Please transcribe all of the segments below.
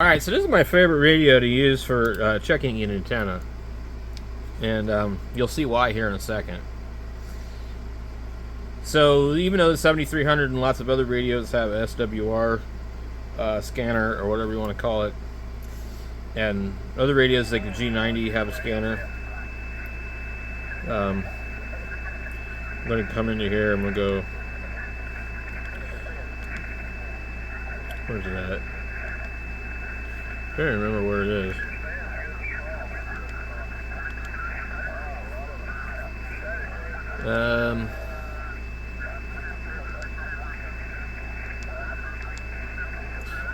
Alright, so this is my favorite radio to use for checking an antenna. And you'll see why here in a second. So even though the 7300 and lots of other radios have SWR scanner, or whatever you want to call it, and other radios like the G90 have a scanner, I'm going to come into here. I'm going to go... Where's it at? I can't remember where it is.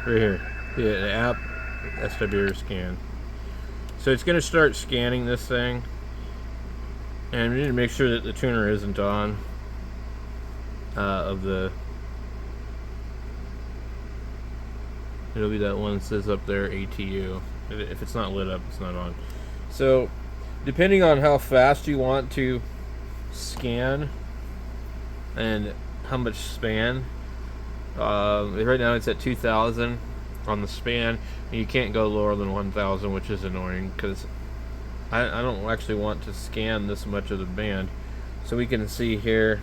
Right here. Yeah, the app SWR scan. So it's going to start scanning this thing, and we need to make sure that the tuner isn't on of the... It'll be that one that says up there ATU. If it's not lit up, it's not on. So depending on how fast you want to scan and how much span, right now it's at 2000 on the span, and you can't go lower than 1000, which is annoying because I don't actually want to scan this much of the band. So we can see here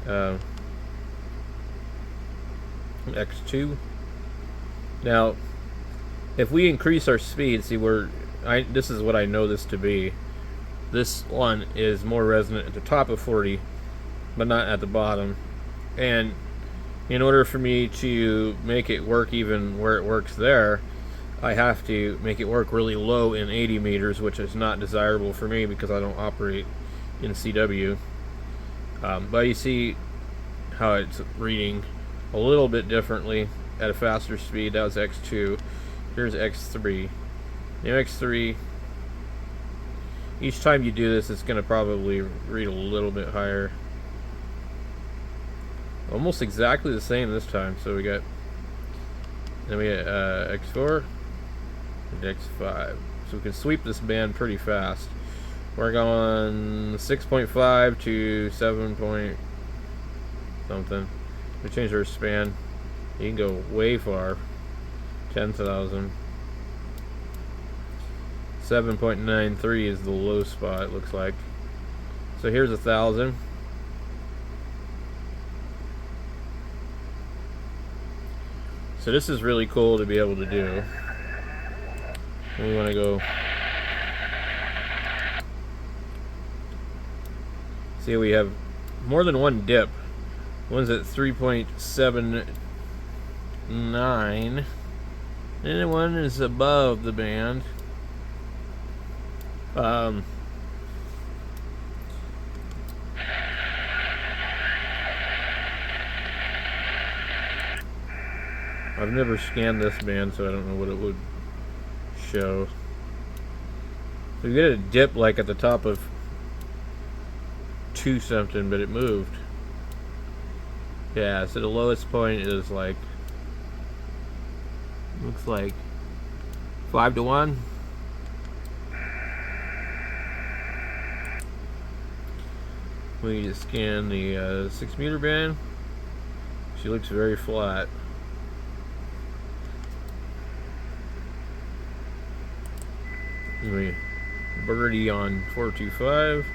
X2. Now if we increase our speed, see, this is what I know this to be. This one is more resonant at the top of 40, but not at the bottom. And in order for me to make it work even where it works there, I have to make it work really low in 80 meters, which is not desirable for me because I don't operate in CW. But you see how it's reading a little bit differently at a faster speed. That was X2. Here's X3. Now X3, each time you do this, it's going to probably read a little bit higher. Almost exactly the same this time. So we got X4 and X5. So we can sweep this band pretty fast. We're going 6.5 to 7 point something. We change our span. You can go way far. 10,000. 7.93 is the low spot, it looks like. So here's 1,000. So this is really cool to be able to do. And we want to go... See, we have more than one dip. One's at 3.79, and then one is above the band. I've never scanned this band, so I don't know what it would show. So we get a dip like at the top of 2 something, but it moved. Yeah, so the lowest point is like, looks like 5 to 1. We just scan the 6 meter band. She looks very flat. We birdie on 425.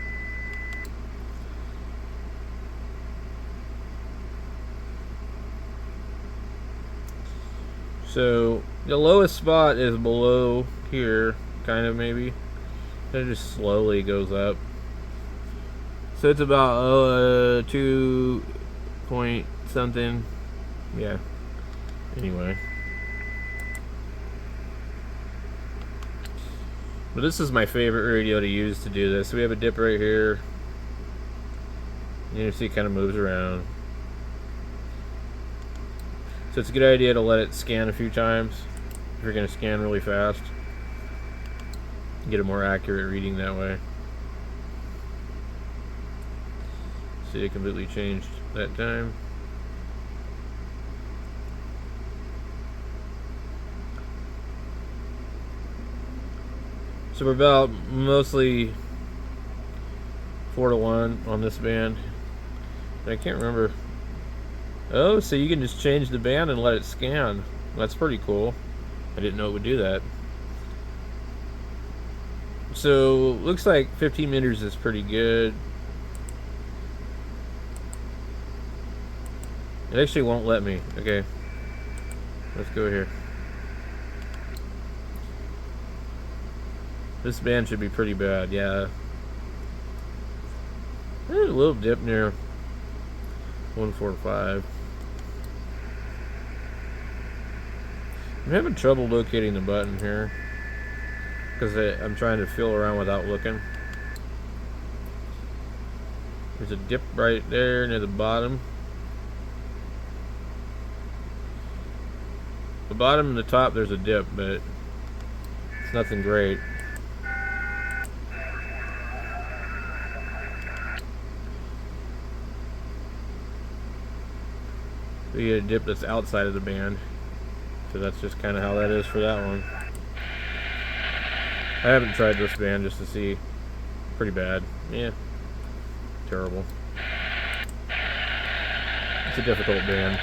So the lowest spot is below here, kind of maybe. It just slowly goes up. So it's about 2 point something. Yeah. Anyway. But this is my favorite radio to use to do this. We have a dip right here. You see it kind of moves around. So it's a good idea to let it scan a few times if you're going to scan really fast. Get a more accurate reading that way. See, it completely changed that time. So we're about mostly 4 to 1 on this band. I can't remember. Oh, so you can just change the band and let it scan. That's pretty cool. I didn't know it would do that. So, looks like 15 meters is pretty good. It actually won't let me. Okay. Let's go here. This band should be pretty bad, yeah. There's a little dip near 145. I'm having trouble locating the button here because I'm trying to feel around without looking. There's a dip right there near the bottom. The bottom and the top there's a dip, but it's nothing great. We get a dip that's outside of the band. So that's just kind of how that is for that one. I haven't tried this band just to see. Pretty bad. Yeah. Terrible. It's a difficult band.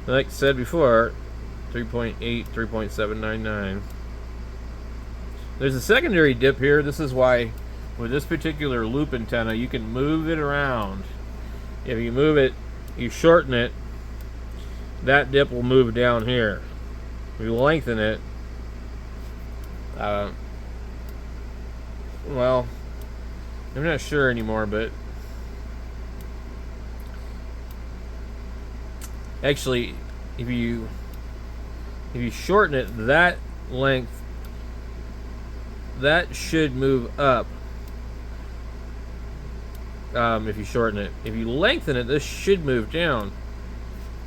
Like I said before, 3.8, 3.799. There's a secondary dip here. This is why with this particular loop antenna, you can move it around. If you move it, you shorten it, that dip will move down here. If you lengthen it, well, I'm not sure anymore, but actually, if you shorten it, that length, that should move up. If you shorten it, if you lengthen it, this should move down.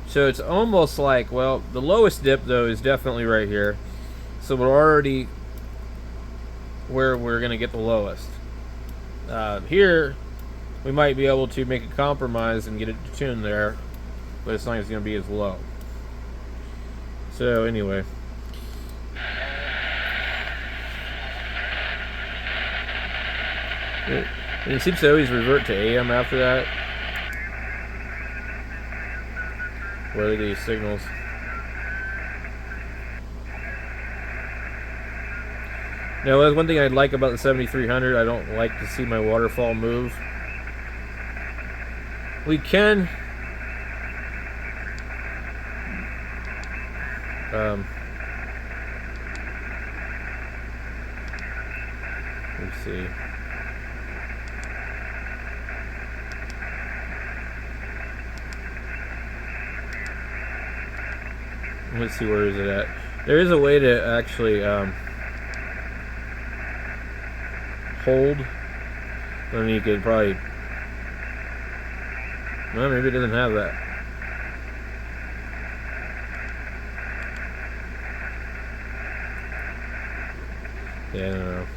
So it's almost like, well, the lowest dip though is definitely right here. So we're already where we're gonna get the lowest. Here, we might be able to make a compromise and get it to tune there, but it's not gonna be as low. So anyway. And it seems to always revert to AM after that. What are these signals? Now, that's one thing I'd like about the 7300. I don't like to see my waterfall move. We can let's see. Let's see, where is it at? There is a way to actually hold. Then you could probably. Well, maybe it doesn't have that. Yeah, I don't know.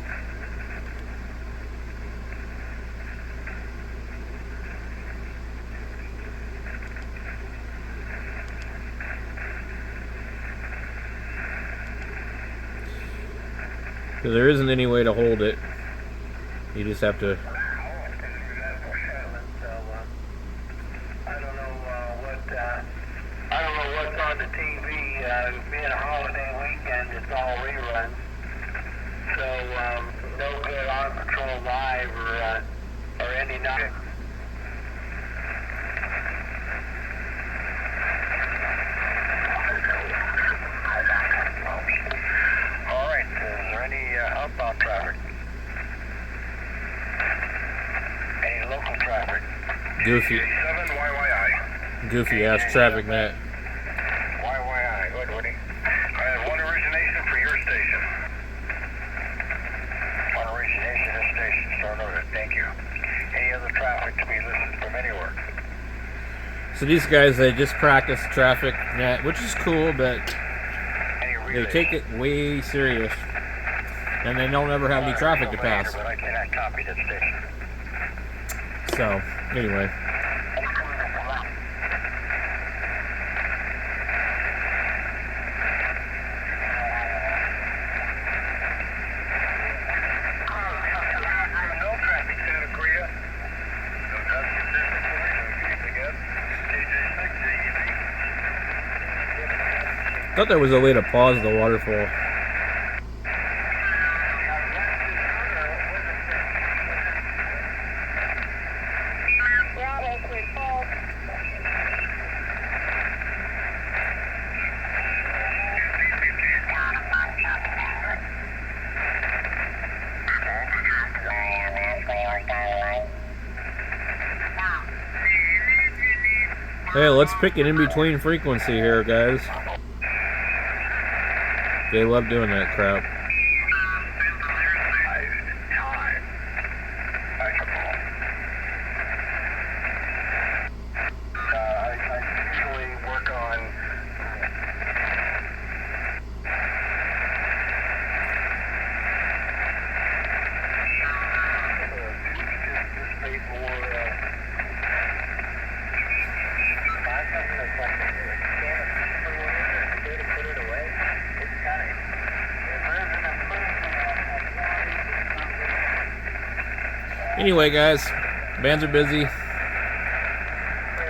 So there isn't any way to hold it. You just have to. I don't know what's on the TV. Being a holiday weekend, it's all reruns. So no good on Patrol Live or any night. All right. Is there any outbound traffic? Any local traffic? Goofy. 7 YYI. Goofy ass traffic net. YYI. Good, Woody. I have one origination for your station. One origination, this station. So noted. Thank you. Any other traffic to be listened from anywhere? So these guys, they just practice traffic net, which is cool, but they take it way serious, and they don't ever have any traffic to pass. But I cannot copy this station. So anyway. Thought there was a way to pause the waterfall. Hey, let's pick an in-between frequency here, guys. They love doing that crap. I usually work on Anyway, guys, bands are busy.